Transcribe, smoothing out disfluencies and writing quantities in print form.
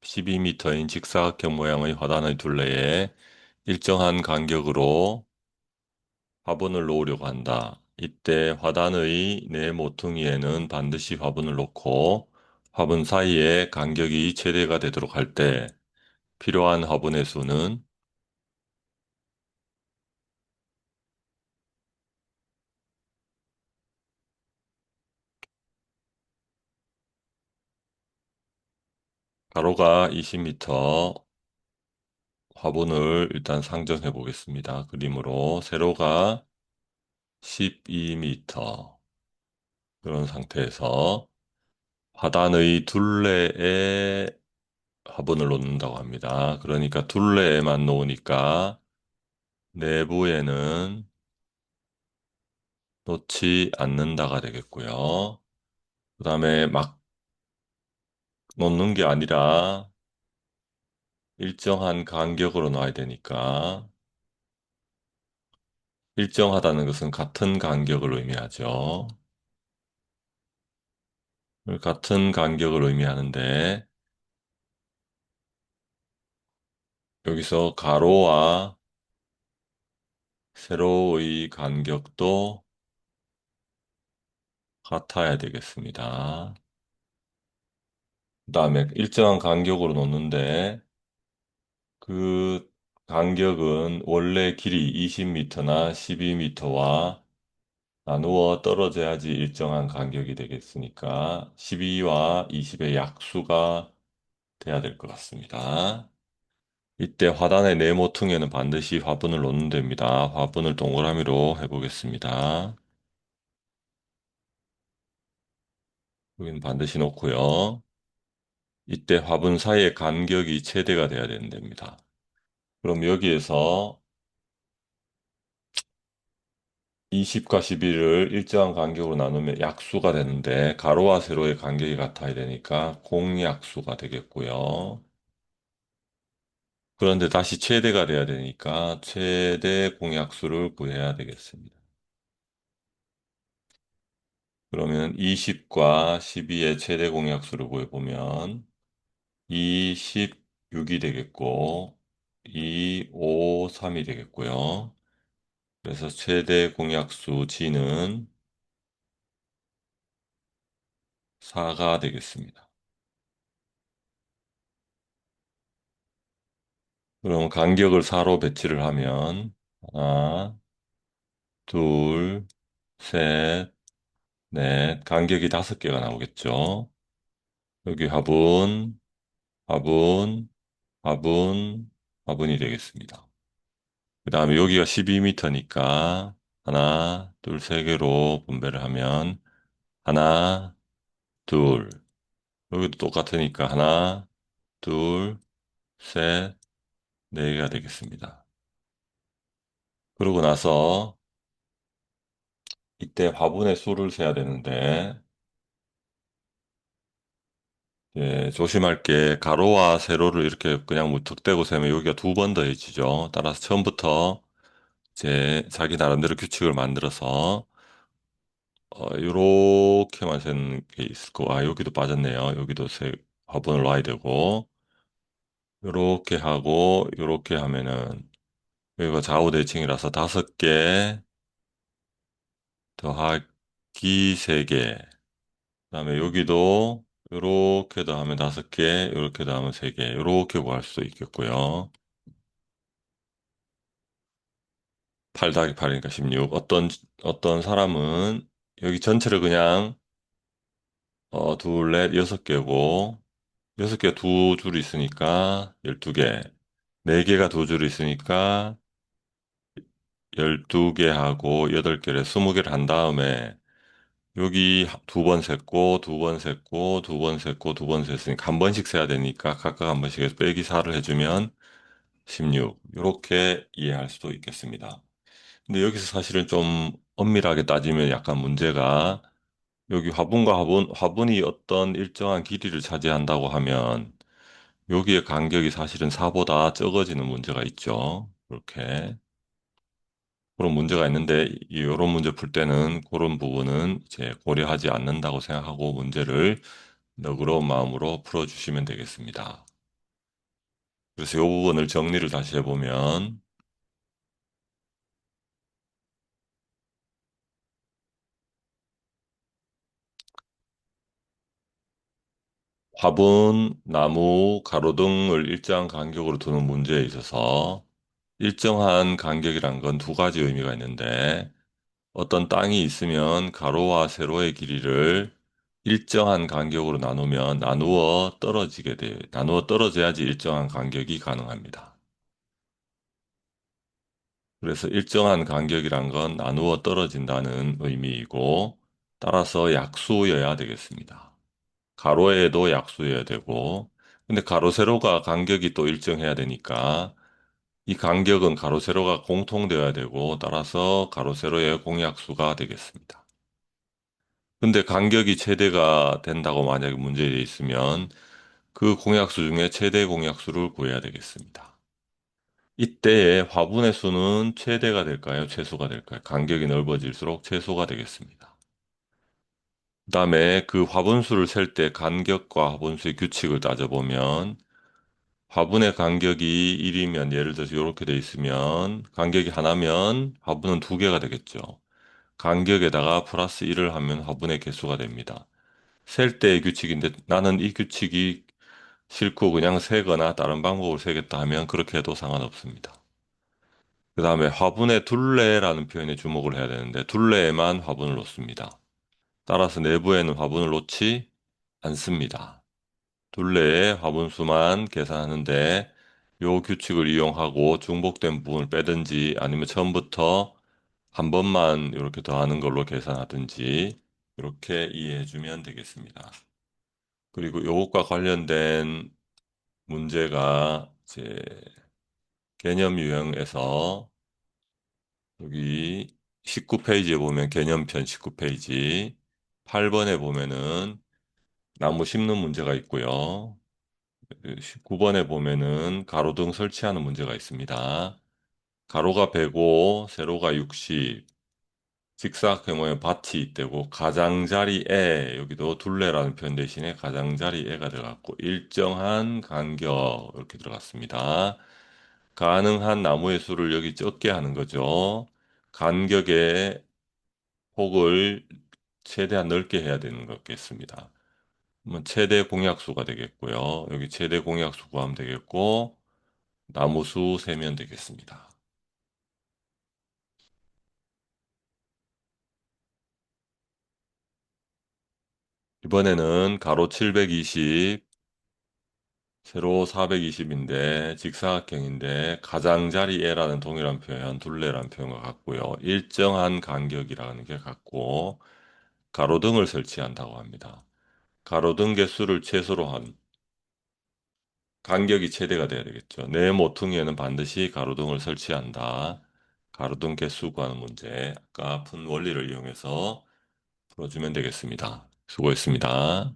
12m인 직사각형 모양의 화단의 둘레에 일정한 간격으로 화분을 놓으려고 한다. 이때 화단의 네 모퉁이에는 반드시 화분을 놓고 화분 사이에 간격이 최대가 되도록 할 때 필요한 화분의 수는 가로가 20m, 화분을 일단 상정해 보겠습니다. 그림으로 세로가 12m, 그런 상태에서 화단의 둘레에 화분을 놓는다고 합니다. 그러니까 둘레에만 놓으니까 내부에는 놓지 않는다가 되겠고요. 그 다음에 막 놓는 게 아니라 일정한 간격으로 놔야 되니까 일정하다는 것은 같은 간격을 의미하죠. 같은 간격을 의미하는데 여기서 가로와 세로의 간격도 같아야 되겠습니다. 그 다음에 일정한 간격으로 놓는데 그 간격은 원래 길이 20m나 12m와 나누어 떨어져야지 일정한 간격이 되겠으니까 12와 20의 약수가 돼야 될 것 같습니다. 이때 화단의 네모퉁이에는 반드시 화분을 놓는 됩니다. 화분을 동그라미로 해보겠습니다. 여기는 반드시 놓고요. 이때 화분 사이의 간격이 최대가 돼야 되는 됩니다. 그럼 여기에서 20과 11을 일정한 간격으로 나누면 약수가 되는데 가로와 세로의 간격이 같아야 되니까 공약수가 되겠고요. 그런데 다시 최대가 돼야 되니까 최대 공약수를 구해야 되겠습니다. 그러면 20과 12의 최대 공약수를 구해보면 26이 되겠고 2, 5, 3이 되겠고요. 그래서 최대 공약수 G는 4가 되겠습니다. 그럼 간격을 4로 배치를 하면 하나, 둘, 셋, 넷, 간격이 5개가 나오겠죠. 여기 화분, 화분, 화분, 화분이 되겠습니다. 그 다음에 여기가 12m니까 하나, 둘, 세 개로 분배를 하면 하나, 둘, 여기도 똑같으니까 하나, 둘, 셋, 네 개가 되겠습니다. 그러고 나서 이때 화분의 수를 세야 되는데 조심할 게 가로와 세로를 이렇게 그냥 무턱대고 세면 여기가 두 번 더해지죠. 따라서 처음부터 이제 자기 나름대로 규칙을 만들어서 요렇게만 세는 게 있을 거고, 여기도 빠졌네요. 여기도 화분을 놔야 되고, 요렇게 하고, 요렇게 하면은, 여기가 좌우 대칭이라서 5개 더하기 3개. 그 다음에 여기도 요렇게 더하면 5개, 요렇게 더하면 3개, 요렇게 구할 수 있겠고요. 8 더하기 8이니까 16. 어떤 사람은 여기 전체를 그냥, 둘, 넷, 6개고, 6개 두 줄 있으니까 12개. 4개가 두 줄 있으니까 12개 하고 8개를 20개를 한 다음에 여기 두 번 셌고, 두 번 셌고, 두 번 셌고, 두 번 셌으니까 한 번씩 세야 되니까 각각 한 번씩 해서 빼기 4를 해주면 16. 이렇게 이해할 수도 있겠습니다. 근데 여기서 사실은 좀 엄밀하게 따지면 약간 문제가 여기 화분이 어떤 일정한 길이를 차지한다고 하면 여기의 간격이 사실은 4보다 적어지는 문제가 있죠. 그렇게. 그런 문제가 있는데, 이런 문제 풀 때는 그런 부분은 이제 고려하지 않는다고 생각하고 문제를 너그러운 마음으로 풀어주시면 되겠습니다. 그래서 이 부분을 정리를 다시 해보면 화분, 나무, 가로등을 일정한 간격으로 두는 문제에 있어서 일정한 간격이란 건 두 가지 의미가 있는데 어떤 땅이 있으면 가로와 세로의 길이를 일정한 간격으로 나누면 나누어 떨어지게 돼요. 나누어 떨어져야지 일정한 간격이 가능합니다. 그래서 일정한 간격이란 건 나누어 떨어진다는 의미이고 따라서 약수여야 되겠습니다. 가로에도 약수여야 되고 근데 가로 세로가 간격이 또 일정해야 되니까 이 간격은 가로 세로가 공통되어야 되고 따라서 가로 세로의 공약수가 되겠습니다. 근데 간격이 최대가 된다고 만약에 문제에 있으면 그 공약수 중에 최대 공약수를 구해야 되겠습니다. 이때의 화분의 수는 최대가 될까요? 최소가 될까요? 간격이 넓어질수록 최소가 되겠습니다. 그다음에 그 화분수를 셀 때 간격과 화분수의 규칙을 따져보면 화분의 간격이 1이면 예를 들어서 이렇게 돼 있으면 간격이 하나면 화분은 두 개가 되겠죠. 간격에다가 플러스 1을 하면 화분의 개수가 됩니다. 셀 때의 규칙인데 나는 이 규칙이 싫고 그냥 세거나 다른 방법으로 세겠다 하면 그렇게 해도 상관없습니다. 그 다음에 화분의 둘레라는 표현에 주목을 해야 되는데 둘레에만 화분을 놓습니다. 따라서 내부에는 화분을 놓지 않습니다. 둘레의 화분수만 계산하는데 요 규칙을 이용하고 중복된 부분을 빼든지 아니면 처음부터 한 번만 이렇게 더하는 걸로 계산하든지 이렇게 이해해 주면 되겠습니다. 그리고 요것과 관련된 문제가 이제 개념 유형에서 여기 19페이지에 보면 개념편 19페이지 8번에 보면은 나무 심는 문제가 있고요. 19번에 보면은 가로등 설치하는 문제가 있습니다. 가로가 105, 세로가 60, 직사각형모양 밭이 있대고 가장자리에 여기도 둘레라는 표현 대신에 가장자리에가 들어갔고 일정한 간격 이렇게 들어갔습니다. 가능한 나무의 수를 여기 적게 하는 거죠. 간격의 폭을 최대한 넓게 해야 되는 거겠습니다. 그러면 최대 공약수가 되겠고요. 여기 최대 공약수 구하면 되겠고 나무 수 세면 되겠습니다. 이번에는 가로 720, 세로 420인데 직사각형인데 가장자리에라는 동일한 표현, 둘레라는 표현과 같고요. 일정한 간격이라는 게 같고 가로등을 설치한다고 합니다. 가로등 개수를 최소로 한 간격이 최대가 돼야 되겠죠. 내 모퉁이에는 반드시 가로등을 설치한다. 가로등 개수 구하는 문제. 아까 푼 원리를 이용해서 풀어주면 되겠습니다. 수고했습니다.